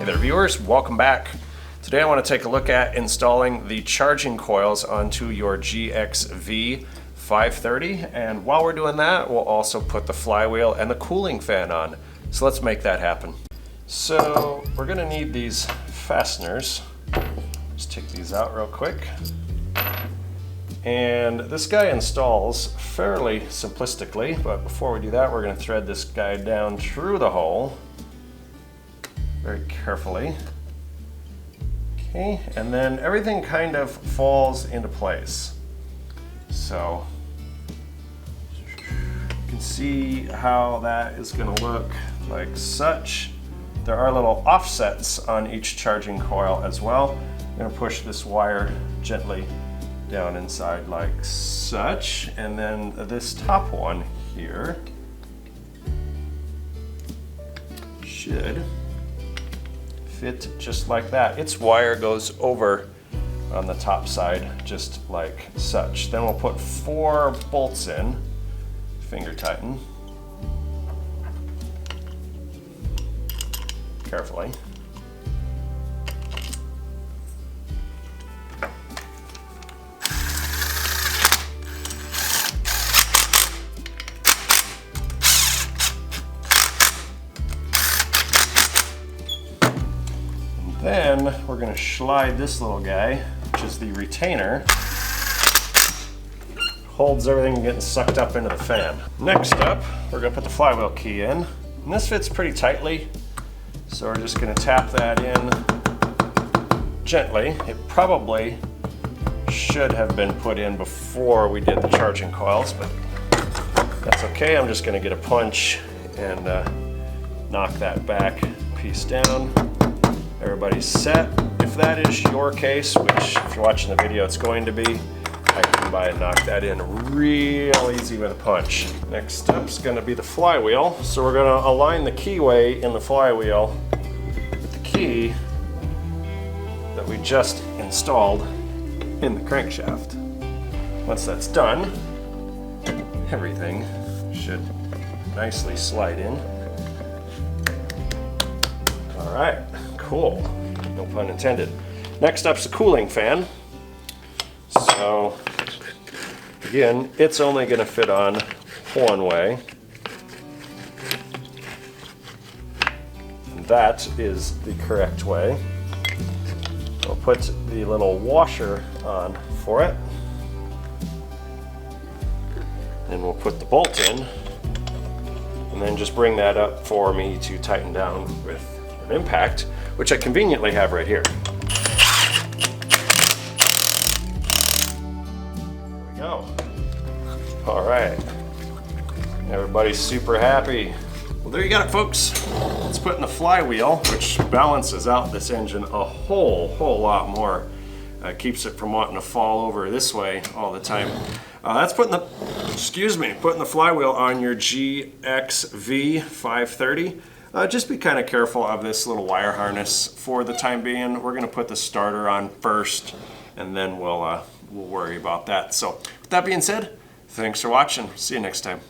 Hey there viewers, welcome back. Today I want to take a look at installing the charging coils onto your GXV-530, and while we're doing that we'll also put the flywheel and the cooling fan on. So let's make that happen. So we're going to need these fasteners. Just take these out real quick. And this guy installs fairly simplistically, but before we do that we're going to thread this guy down through the hole very carefully. Okay, and then everything kind of falls into place. So you can see how that is going to look like such. There are little offsets on each charging coil as well. I'm going to push this wire gently down inside like such, and then this top one here should fit just like that. Its wire goes over on the top side just like such. Then we'll put 4 bolts in, finger tighten carefully. Then we're going to slide this little guy, which is the retainer, holds everything getting sucked up into the fan. Next up, we're going to put the flywheel key in, and this fits pretty tightly, so we're just going to tap that in gently. It probably should have been put in before we did the charging coils, but that's okay. I'm just going to get a punch and knock that back piece down. Everybody's set. If that is your case, which if you're watching the video it's going to be, I can come by and knock that in real easy with a punch. Next step is going to be the flywheel. So we're going to align the keyway in the flywheel with the key that we just installed in the crankshaft. Once that's done, everything should nicely slide in. All right. Cool, no pun intended. Next up's the cooling fan. So again, it's only going to fit on one way. And that is the correct way. We'll put the little washer on for it. And we'll put the bolt in. And then just bring that up for me to tighten down with an impact, which I conveniently have right here. There we go. All right. Everybody's super happy. Well, there you got it, folks. Let's put in the flywheel, which balances out this engine a whole lot more. Keeps it from wanting to fall over this way all the time. That's putting the flywheel on your GXV-530. Just be kind of careful of this little wire harness for the time being. We're going to put the starter on first, and then we'll worry about that. So with that being said, thanks for watching. See you next time.